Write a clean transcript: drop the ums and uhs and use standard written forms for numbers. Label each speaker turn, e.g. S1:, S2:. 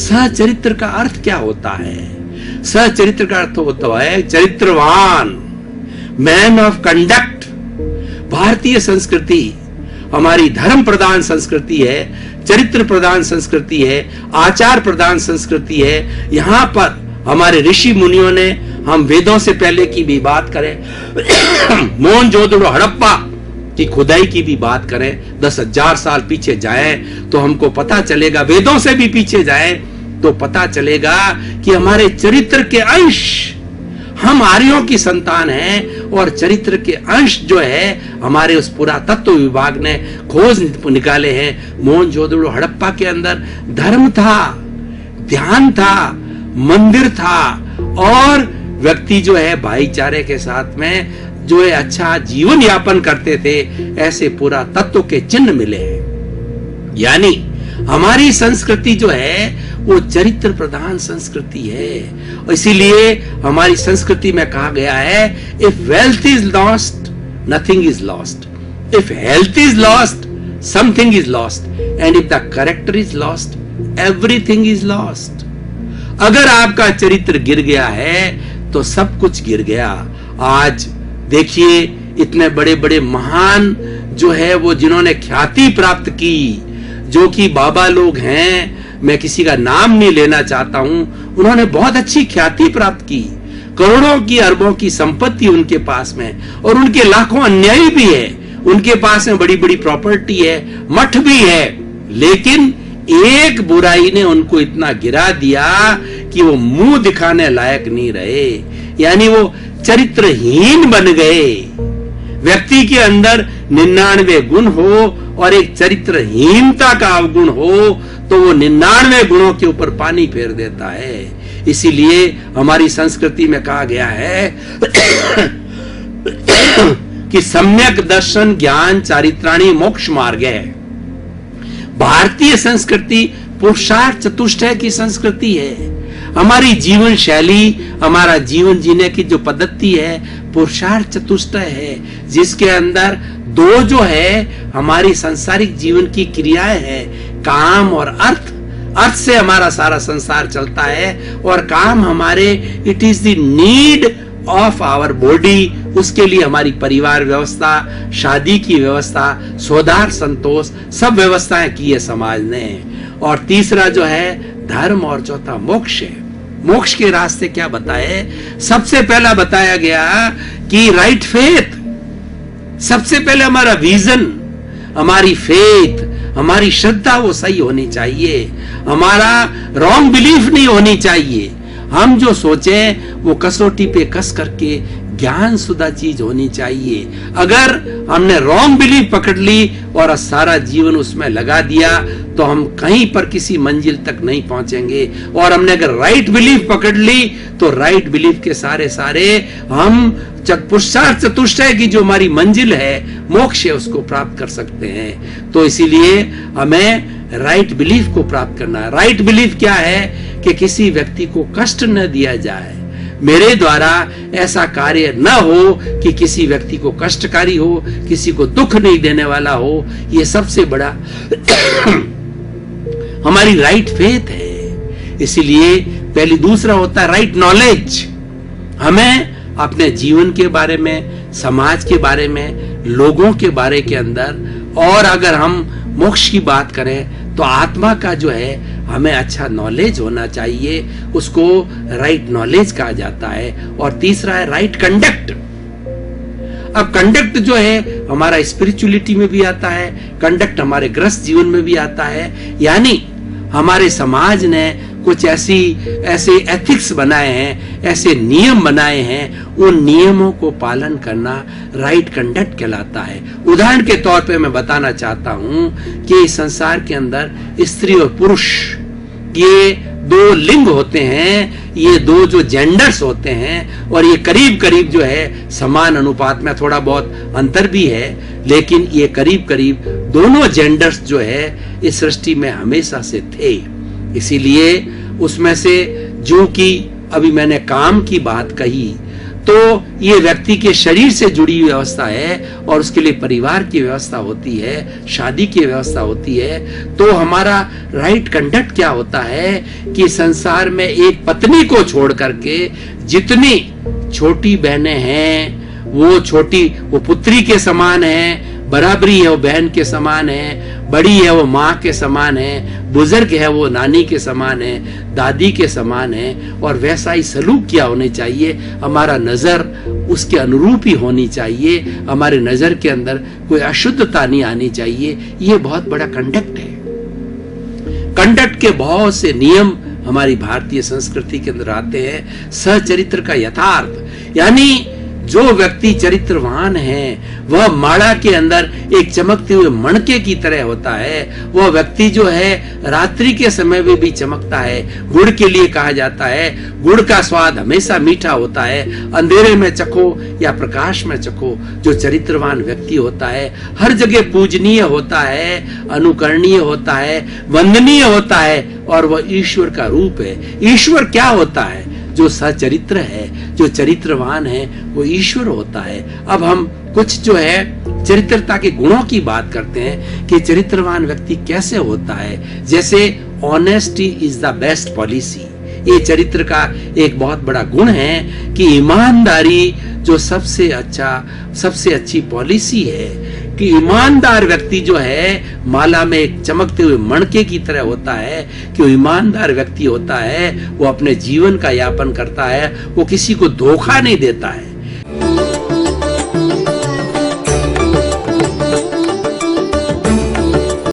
S1: सचरित्र का अर्थ क्या होता है? सचरित्र का अर्थ होता है चरित्रवान, मैन ऑफ कंडक्ट। भारतीय संस्कृति हमारी धर्म प्रधान संस्कृति है, चरित्र प्रधान संस्कृति है, आचार प्रधान संस्कृति है। यहां पर हमारे ऋषि मुनियों ने, हम वेदों से पहले की भी बात करें, मोहनजोदड़ो हड़प्पा की खुदाई की भी बात करें, 10,000 साल पीछे जाएं तो हमको पता चलेगा, वेदों से भी पीछे जाएं तो पता चलेगा कि हमारे चरित्र के अंश, हम आर्यों की संतान हैं और चरित्र के अंश जो है हमारे उस पुरातत्व विभाग ने खोज निकाले हैं। मोहनजोदड़ो हड़प्पा के अंदर धर्म था, ध्यान था, मंदिर था और व्यक्ति जो है भाईचारे के साथ में जो है अच्छा जीवन यापन करते थे, ऐसे पुरातत्व के चिन्ह मिले हैं। यानी हमारी संस्कृति जो है वो चरित्र प्रधान संस्कृति है। इसीलिए हमारी संस्कृति में कहा गया है, if wealth is lost nothing is lost, if health is lost something is lost, and if the character is lost everything is lost. अगर आपका चरित्र गिर गया है तो सब कुछ गिर गया। आज देखिए इतने बड़े बड़े महान जो है वो जिन्होंने ख्याति प्राप्त की, जो कि बाबा लोग हैं, मैं किसी का नाम नहीं लेना चाहता हूं, उन्होंने बहुत अच्छी ख्याति प्राप्त की, करोड़ों की अरबों की संपत्ति उनके पास में, और उनके लाखों अन्यायी भी है, उनके पास में बड़ी बड़ी प्रॉपर्टी है, मठ भी है, लेकिन एक बुराई ने उनको इतना गिरा दिया कि वो मुंह दिखाने लायक नहीं रहे, यानी वो चरित्रहीन बन गए। व्यक्ति के अंदर 99 गुण हो और एक चरित्रहीनता का अवगुण हो तो वो 99 गुणों के ऊपर पानी फेर देता है। इसीलिए हमारी संस्कृति में कहा गया है कि सम्यक दर्शन ज्ञान चारित्राणी मोक्ष मार्ग है। भारतीय संस्कृति पुरुषार्थ चतुष्टय की संस्कृति है। हमारी जीवन शैली, हमारा जीवन जीने की जो पद्धति है पुरुषार्थ चतुष्टय है, जिसके अंदर दो जो है हमारी सांसारिक जीवन की क्रियाएं हैं, काम और अर्थ। अर्थ से हमारा सारा संसार चलता है और काम हमारे, it is the need of our body, उसके लिए हमारी परिवार व्यवस्था, शादी की व्यवस्था, स्वधार संतोष, सब व्यवस्थाएं की है समाज ने। और तीसरा जो है धर्म और चौथा मोक्ष है। मोक्ष के रास्ते क्या बताए? सबसे पहला बताया गया कि राइट फेथ, सबसे पहले हमारा विजन, हमारी फेथ, हमारी श्रद्धा वो सही होनी चाहिए, हमारा रॉन्ग बिलीफ नहीं होनी चाहिए। हम जो सोचें वो कसौटी पे कस करके ज्ञान सुधा चीज होनी चाहिए। अगर हमने रॉन्ग बिलीफ पकड़ ली और सारा जीवन उसमें लगा दिया तो हम कहीं पर किसी मंजिल तक नहीं पहुंचेंगे। और हमने अगर राइट बिलीफ पकड़ ली तो राइट बिलीफ के सारे हम पुरुषार्थ चतुष्टय की जो हमारी मंजिल है, मोक्ष है, उसको प्राप्त कर सकते हैं। तो इसीलिए हमें राइट बिलीफ को प्राप्त करना है। राइट बिलीफ क्या है? कि किसी व्यक्ति को कष्ट न दिया जाए, मेरे द्वारा ऐसा कार्य न हो कि किसी व्यक्ति को कष्टकारी हो, किसी को दुख नहीं देने वाला हो। ये सबसे बड़ा हमारी राइट फेथ है। इसीलिए पहले दूसरा होता है राइट नॉलेज। हमें अपने जीवन के बारे में, समाज के बारे में, लोगों के बारे के अंदर, और अगर हम मोक्ष की बात करें तो आत्मा का जो है हमें अच्छा नॉलेज होना चाहिए, उसको राइट नॉलेज कहा जाता है। और तीसरा है राइट कंडक्ट। अब कंडक्ट जो है हमारा स्पिरिचुअलिटी में भी आता है, कंडक्ट हमारे गृहस्थ जीवन में भी आता है। यानी हमारे समाज ने कुछ ऐसे एथिक्स बनाए हैं, ऐसे नियम बनाए हैं, उन नियमों को पालन करना राइट कंडक्ट कहलाता है। उदाहरण के तौर पे मैं बताना चाहता हूं कि इस संसार के अंदर स्त्री और पुरुष, ये दो लिंग होते हैं, ये दो जो जेंडर्स होते हैं, और ये करीब करीब जो है समान अनुपात में, थोड़ा बहुत अंतर भी है, लेकिन ये करीब करीब दोनों जेंडर्स जो है इस सृष्टि में हमेशा से थे। इसीलिए उसमें से जो कि अभी मैंने काम की बात कही, तो ये व्यक्ति के शरीर से जुड़ी हुई व्यवस्था है और उसके लिए परिवार की व्यवस्था होती है, शादी की व्यवस्था होती है। तो हमारा राइट कंडक्ट क्या होता है कि संसार में एक पत्नी को छोड़ करके जितनी छोटी बहनें हैं वो पुत्री के समान है, बराबरी है वो बहन के समान है, बड़ी है वो माँ के समान है, बुजुर्ग है वो नानी के समान है, दादी के समान है। और वैसा ही सलूक क्या होने चाहिए, हमारा नजर उसके अनुरूप ही होनी चाहिए, हमारे नजर के अंदर कोई अशुद्धता नहीं आनी चाहिए। ये बहुत बड़ा कंडक्ट है। कंडक्ट के बहुत से नियम हमारी भारतीय संस्कृति के अंदर आते हैं। सचरित्र का यथार्थ, यानी जो व्यक्ति चरित्रवान है वह माड़ा के अंदर एक चमकते हुए मणके की तरह होता है। वह व्यक्ति जो है रात्रि के समय में भी चमकता है। गुड़ के लिए कहा जाता है गुड़ का स्वाद हमेशा मीठा होता है, अंधेरे में चखो या प्रकाश में चखो। जो चरित्रवान व्यक्ति होता है हर जगह पूजनीय होता है, अनुकरणीय होता है, वंदनीय होता है और वह ईश्वर का रूप है। ईश्वर क्या होता है? जो सचरित्र है, जो चरित्रवान है वो ईश्वर होता है। अब हम कुछ जो है चरित्रता के गुणों की बात करते हैं कि चरित्रवान व्यक्ति कैसे होता है। जैसे honesty is the best policy, ये चरित्र का एक बहुत बड़ा गुण है कि ईमानदारी जो सबसे अच्छी पॉलिसी है। कि ईमानदार व्यक्ति जो है माला में एक चमकते हुए मणके की तरह होता है। कि ईमानदार व्यक्ति होता है वो अपने जीवन का यापन करता है, वो किसी को धोखा नहीं देता है।